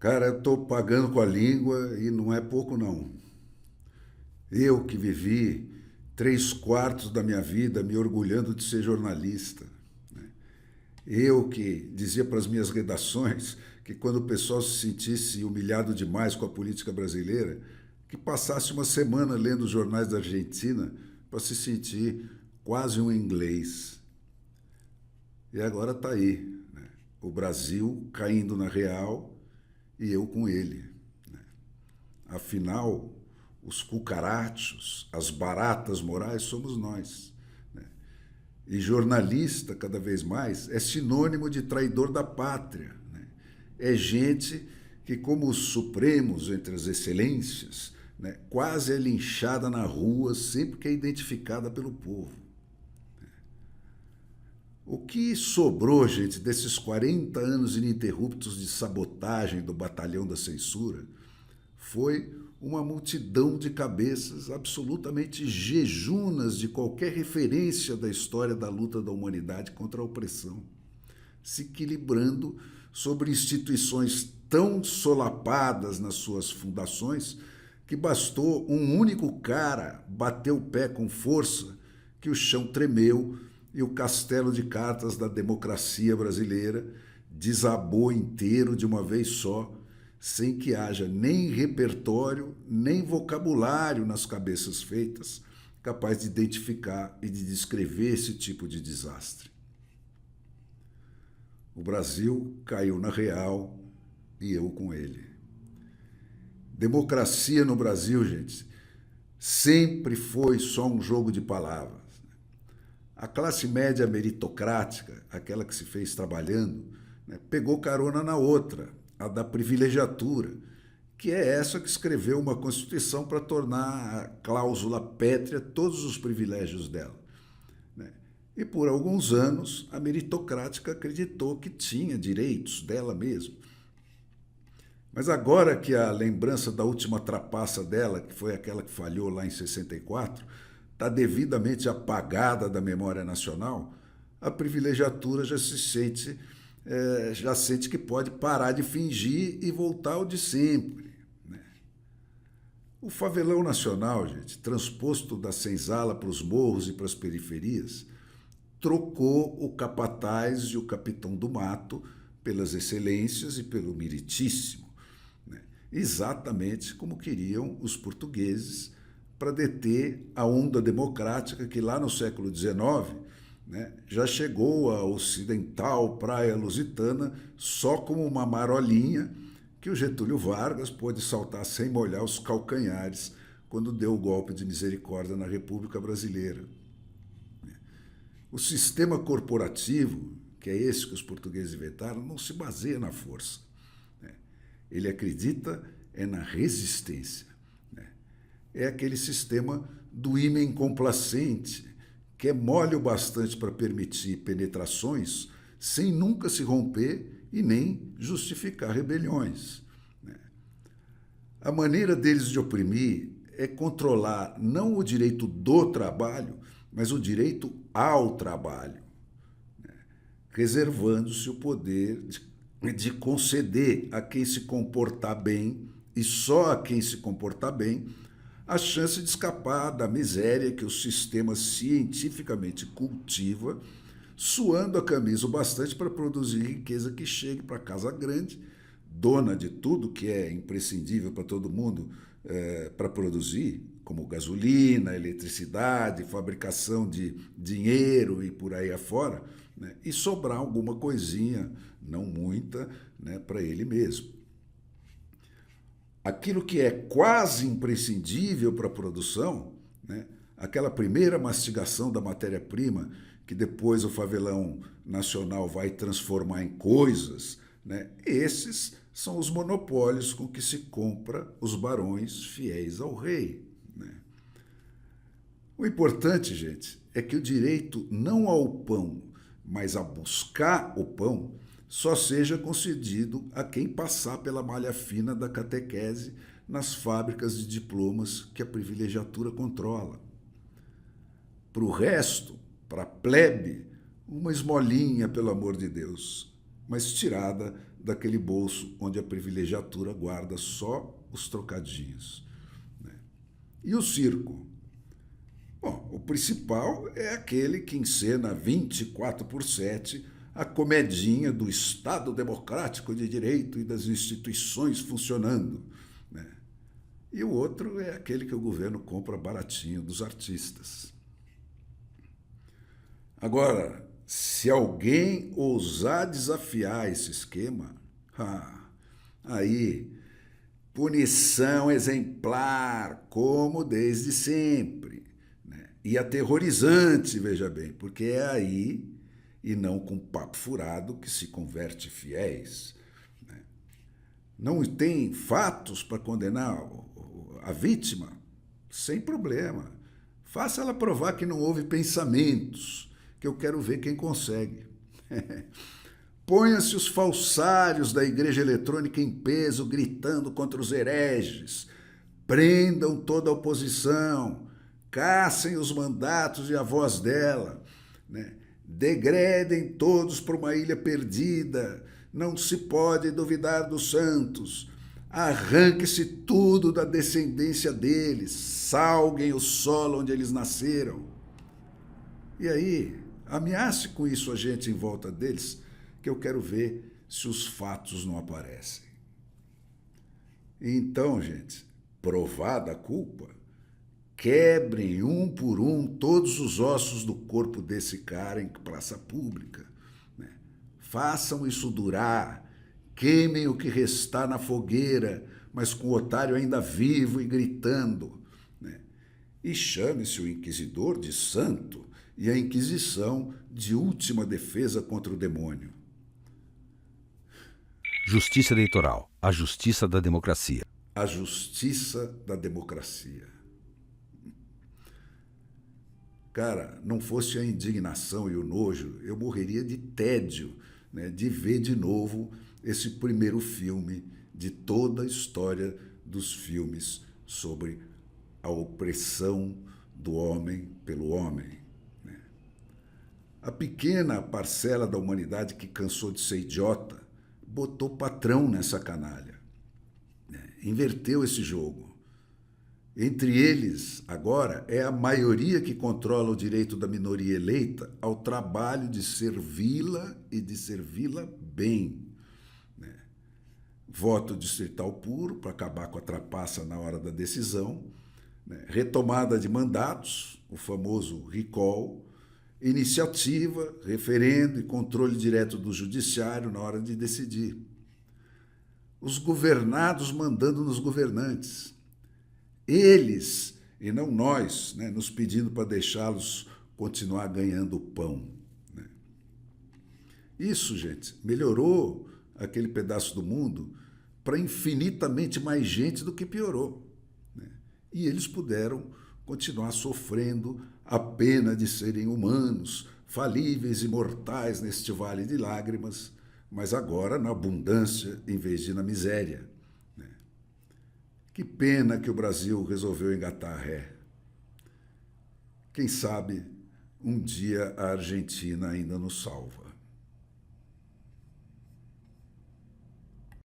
Cara, eu estou pagando com a língua e não é pouco, não. Eu que vivi 3/4 da minha vida me orgulhando de ser jornalista. Eu que dizia para as minhas redações que quando o pessoal se sentisse humilhado demais com a política brasileira, que passasse uma semana lendo os jornais da Argentina para se sentir quase um inglês. E agora está aí, né? O Brasil caindo na real e eu com ele. Afinal, os cucarachos, as baratas morais somos nós. E jornalista, cada vez mais, é sinônimo de traidor da pátria. É gente que, como os supremos entre as excelências, quase é linchada na rua sempre que é identificada pelo povo. O que sobrou, gente, desses 40 anos ininterruptos de sabotagem do batalhão da censura foi uma multidão de cabeças absolutamente jejunas de qualquer referência da história da luta da humanidade contra a opressão, se equilibrando sobre instituições tão solapadas nas suas fundações que bastou um único cara bater o pé com força que o chão tremeu e o castelo de cartas da democracia brasileira desabou inteiro de uma vez só, sem que haja nem repertório, nem vocabulário nas cabeças feitas capaz de identificar e de descrever esse tipo de desastre. O Brasil caiu na real e eu com ele. Democracia no Brasil, gente, sempre foi só um jogo de palavras. A classe média meritocrática, aquela que se fez trabalhando, pegou carona na outra, a da privilegiatura, que é essa que escreveu uma Constituição para tornar a cláusula pétrea todos os privilégios dela. E por alguns anos a meritocrática acreditou que tinha direitos dela mesma. Mas agora que a lembrança da última trapaça dela, que foi aquela que falhou lá em 64, está devidamente apagada da memória nacional, a privilegiatura já sente que pode parar de fingir e voltar ao de sempre. O favelão nacional, gente, transposto da senzala para os morros e para as periferias, trocou o capataz e o capitão do mato pelas excelências e pelo meritíssimo, exatamente como queriam os portugueses para deter a onda democrática que lá no século XIX já chegou à ocidental praia lusitana só como uma marolinha que o Getúlio Vargas pôde saltar sem molhar os calcanhares quando deu o golpe de misericórdia na República Brasileira. O sistema corporativo, que é esse que os portugueses inventaram, não se baseia na força. Ele acredita na resistência. É aquele sistema do ímã complacente, que é mole o bastante para permitir penetrações sem nunca se romper e nem justificar rebeliões. A maneira deles de oprimir é controlar não o direito do trabalho, mas o direito ao trabalho, reservando-se o poder de conceder a quem se comportar bem, e só a quem se comportar bem, a chance de escapar da miséria que o sistema cientificamente cultiva, suando a camisa o bastante para produzir riqueza que chegue para a casa grande, dona de tudo que é imprescindível para todo mundo para produzir, como gasolina, eletricidade, fabricação de dinheiro e por aí afora, e sobrar alguma coisinha, não muita, para ele mesmo. Aquilo que é quase imprescindível para a produção, aquela primeira mastigação da matéria-prima, que depois o favelão nacional vai transformar em coisas, esses são os monopólios com que se compra os barões fiéis ao rei. O importante, gente, é que o direito não ao pão, mas a buscar o pão, só seja concedido a quem passar pela malha fina da catequese nas fábricas de diplomas que a privilegiatura controla. Para o resto, para a plebe, uma esmolinha, pelo amor de Deus, mas tirada daquele bolso onde a privilegiatura guarda só os trocadinhos. Né? E o circo? Bom, o principal é aquele que encena 24/7 a comedinha do Estado Democrático de Direito e das instituições funcionando. Né? E o outro é aquele que o governo compra baratinho dos artistas. Agora, se alguém ousar desafiar esse esquema, aí punição exemplar, como desde sempre. Né? E aterrorizante, veja bem, porque é aí, e não com papo furado, que se converte fiéis. Né? Não tem fatos para condenar a vítima? Sem problema. Faça ela provar que não houve pensamentos, que eu quero ver quem consegue. Ponha-se os falsários da igreja eletrônica em peso, gritando contra os hereges. Prendam toda a oposição. Caçem os mandatos e a voz dela. Né? Degredem todos para uma ilha perdida. Não se pode duvidar dos santos. Arranque-se tudo da descendência deles. Salguem o solo onde eles nasceram. E aí, ameace com isso a gente em volta deles, que eu quero ver se os fatos não aparecem. Então, gente, provada a culpa, quebrem um por um todos os ossos do corpo desse cara em praça pública. Né? Façam isso durar, queimem o que restar na fogueira, mas com o otário ainda vivo e gritando. Né? E chame-se o inquisidor de santo e a Inquisição de última defesa contra o demônio. Justiça eleitoral, a justiça da democracia. A justiça da democracia. Cara, não fosse a indignação e o nojo, eu morreria de tédio, né, de ver de novo esse primeiro filme de toda a história dos filmes sobre a opressão do homem pelo homem. Né? A pequena parcela da humanidade que cansou de ser idiota botou patrão nessa canalha. Né? Inverteu esse jogo. Entre eles, agora, é a maioria que controla o direito da minoria eleita ao trabalho de servi-la e de servi-la bem. Né? Voto distrital puro para acabar com a trapaça na hora da decisão, né? Retomada de mandatos, o famoso recall, iniciativa, referendo e controle direto do judiciário na hora de decidir. Os governados mandando nos governantes. Eles, e não nós, né, nos pedindo para deixá-los continuar ganhando pão. Né? Isso, gente, melhorou aquele pedaço do mundo para infinitamente mais gente do que piorou. Né? E eles puderam continuar sofrendo a pena de serem humanos, falíveis e mortais neste vale de lágrimas, mas agora na abundância em vez de na miséria. Que pena que o Brasil resolveu engatar a ré. Quem sabe um dia a Argentina ainda nos salva.